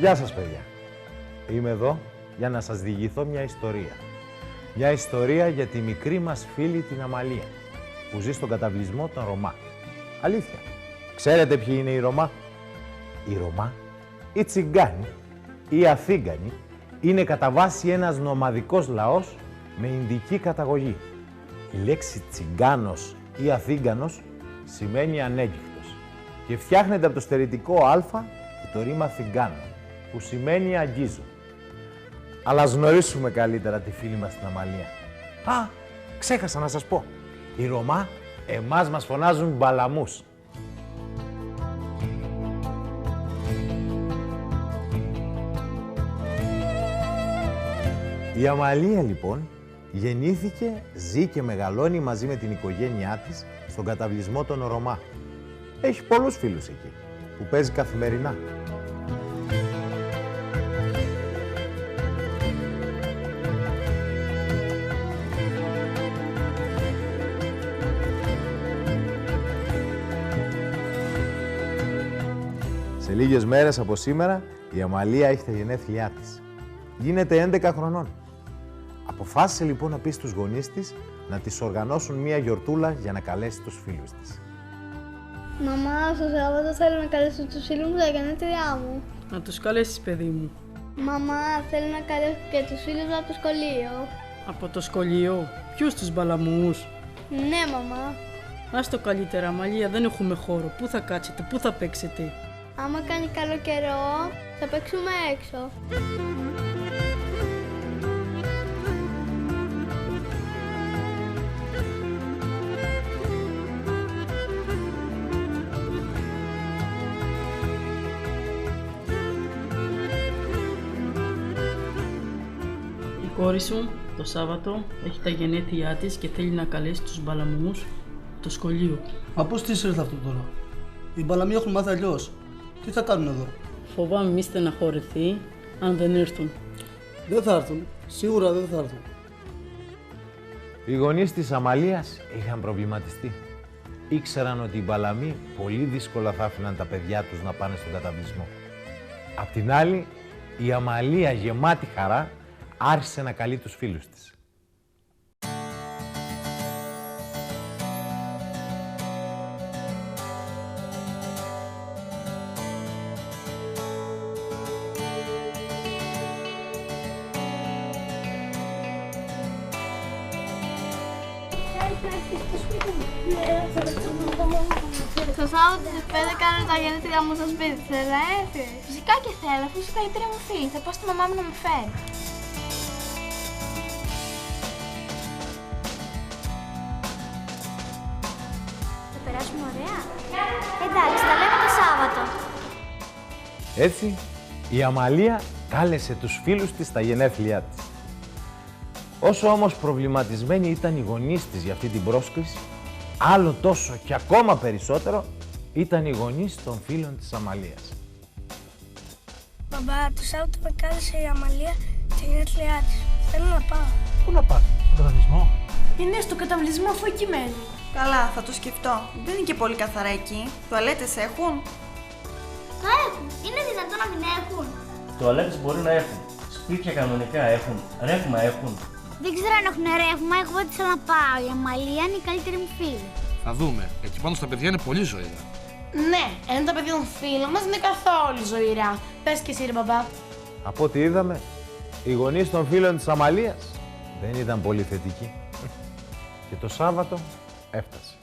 Γεια σας, παιδιά. Είμαι εδώ για να σας διηγηθώ μια ιστορία. Μια ιστορία για τη μικρή μας φίλη την Αμαλία, που ζει στον καταβλισμό των Ρωμά. Αλήθεια. Ξέρετε ποιοι είναι οι Ρωμά? Οι Ρωμά, οι Τσιγκάνοι, οι Αθήγανοι, είναι κατά βάση ένας νομαδικός λαός με ινδική καταγωγή. Η λέξη Τσιγκάνος ή Αθήγανος σημαίνει ανέγκυχτος και φτιάχνεται από το στερητικό α και το ρήμα Θιγκάνο, που σημαίνει αγγίζω. Αλλά ας γνωρίσουμε καλύτερα τη φίλη μας την Αμαλία. Α, ξέχασα να σας πω. Οι Ρωμά εμάς μας φωνάζουν μπαλαμούς. Η Αμαλία, λοιπόν, γεννήθηκε, ζει και μεγαλώνει μαζί με την οικογένειά της στον καταβλισμό των Ρωμά. Έχει πολλούς φίλους εκεί, που παίζει καθημερινά. Σε λίγες μέρες από σήμερα, η Αμαλία έχει τα γενέθλιά της. Γίνεται 11 χρονών. Αποφάσισε λοιπόν να πει στους γονείς της να της οργανώσουν μία γιορτούλα για να καλέσει τους φίλους της. Μαμά, στο Σάββατο θέλω να καλέσω τους φίλους μου τα γενέθλιά μου. Να τους καλέσεις, παιδί μου. Μαμά, θέλω να καλέσω και τους φίλους μου από το σχολείο. Από το σχολείο? Ποιους, τους μπαλαμούς? Ναι, μαμά. Ας το καλύτερα, Αμαλία, δεν έχουμε χώρο. Πού θα κάτσετε, πού θα παίξετε? Άμα κάνει καλό καιρό, θα παίξουμε έξω. Η κόρη σου το Σάββατο έχει τα γενέθλιά της και θέλει να καλέσει τους μπαλαμούς το σχολείο. Μα πώς της ήρθε αυτό τώρα? Οι μπαλαμοί έχουν μάθει αλλιώς. Τι θα κάνουν εδώ? Φοβάμαι μη στεναχωρηθεί αν δεν έρθουν. Δεν θα έρθουν. Σίγουρα δεν θα έρθουν. Οι γονείς της Αμαλίας είχαν προβληματιστεί. Ήξεραν ότι οι μπαλαμοί πολύ δύσκολα θα άφηναν τα παιδιά τους να πάνε στον καταβλισμό. Απ' την άλλη, η Αμαλία γεμάτη χαρά άρχισε να καλεί τους φίλους της. Το Σάββατο στις 5 κάνω τα γενέθλιά μου στο σπίτι. Θέλει να έρθει? Φυσικά και θέλω, αφού είσαι η καλύτερη μου φίλη. Θα πω στη μαμά μου να με φέρει. Θα περάσουμε ωραία? Εντάξει, τα λέμε το Σάββατο. Έτσι, η Αμαλία κάλεσε τους φίλους της στα γενέθλιά της. Όσο όμως προβληματισμένοι ήταν οι γονείς της για αυτή την πρόσκληση, άλλο τόσο και ακόμα περισσότερο ήταν οι γονείς των φίλων της Αμαλίας. Μπαμπά, το Σάββατο με κάλεσε η Αμαλία στη γενέθλιά της. Θέλω να πάω. Πού να πας, στον καταβλισμό? Είναι στο καταβλισμό αφού εκεί μένει. Καλά, θα το σκεφτώ. Δεν είναι και πολύ καθαρά εκεί. Τουαλέτες έχουν? Θα έχουν. Είναι δυνατόν να μην έχουν? Τουαλέτες μπορεί να έχουν. Σπίτια κανονικά έχουν. Ρεύμα έχουν. Δεν ξέρω αν έχουν ρεύμα. Εγώ δεν θέλω να πάω. Η Αμαλία είναι η καλύτερη μου φίλη. Θα δούμε. Εκεί πάνω στα παιδιά είναι πολύ ζωηρά. Ναι, ενώ τα παιδιά των φίλων μας είναι καθόλου ζωηρά. Πες και εσύ, ρε μπαμπά. Από ό,τι είδαμε, οι γονείς των φίλων της Αμαλίας δεν ήταν πολύ θετικοί. Και το Σάββατο έφτασε.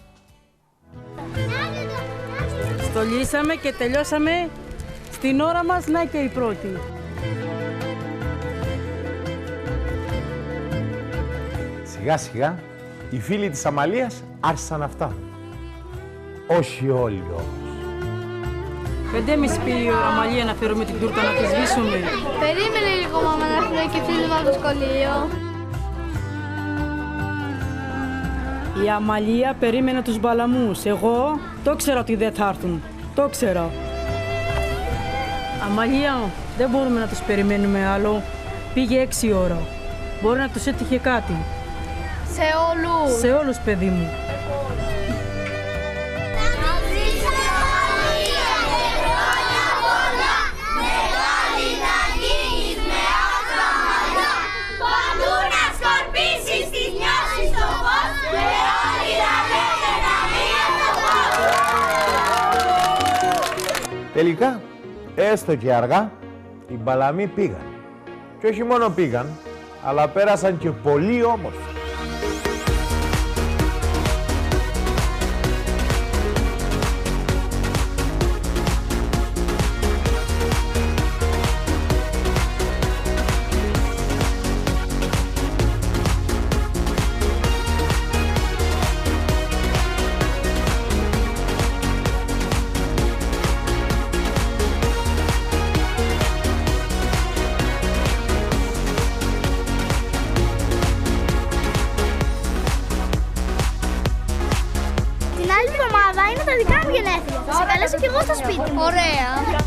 Στολίσαμε και τελειώσαμε στην ώρα μας, να και η πρώτη. Σιγά σιγά, οι φίλοι της Αμαλίας άρχισαν να φτάνουν. Όχι όλοι όμως. 5:30 πει η ώρα, Αμαλία, να φέρουμε την τούρτα να τη σβήσουμε. Περίμενε λίγο, μάμα, να έρθουν και φίλοι μου από το σχολείο. Η Αμαλία περίμενε τους μπαλαμούς. Εγώ το ξέρα ότι δεν θα έρθουν. Το ξέρα. Αμαλία, δεν μπορούμε να τους περιμένουμε άλλο. Πήγε 6 ώρα. Μπορεί να τους έτυχε κάτι. Σε όλους. Σε όλους, παιδί μου. Μεγάλη Τελικά, έστω και αργά, οι Μπαλαμοί πήγαν. Και όχι μόνο πήγαν, αλλά πέρασαν και πολύ όμορφα. Την άλλη εβδομάδα είναι τα δικά μου γενέθλια. Θα σε καλέσω κι εγώ στο σπίτι μου. Ωραία.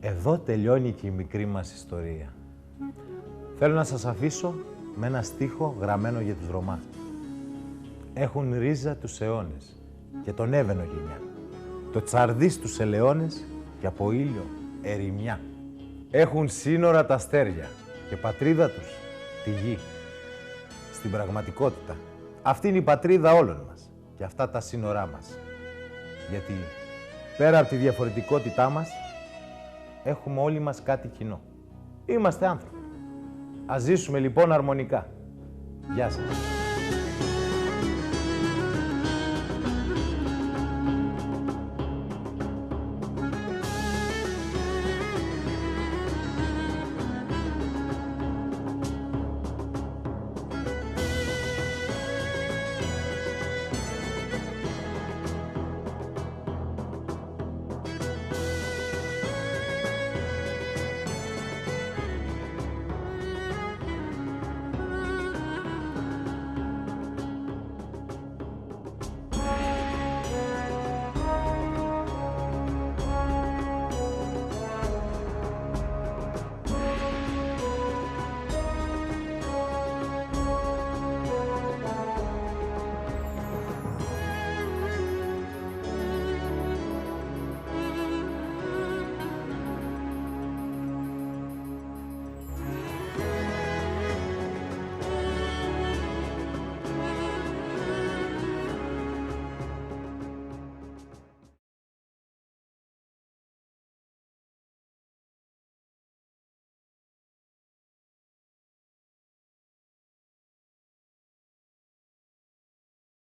Εδώ τελειώνει και η μικρή μας ιστορία. Θέλω να σας αφήσω με ένα στίχο γραμμένο για τους Ρωμά. Έχουν ρίζα τους αιώνες και τον έβαινο γενιά. Το τσαρδί στους ελαιώνες και από ήλιο ερημιά. Έχουν σύνορα τα αστέρια και πατρίδα τους τη γη. Στην πραγματικότητα, αυτή είναι η πατρίδα όλων μας και αυτά τα σύνορά μας. Γιατί πέρα από τη διαφορετικότητά μας, έχουμε όλοι μας κάτι κοινό. Είμαστε άνθρωποι. Ας ζήσουμε λοιπόν αρμονικά. Γεια σας.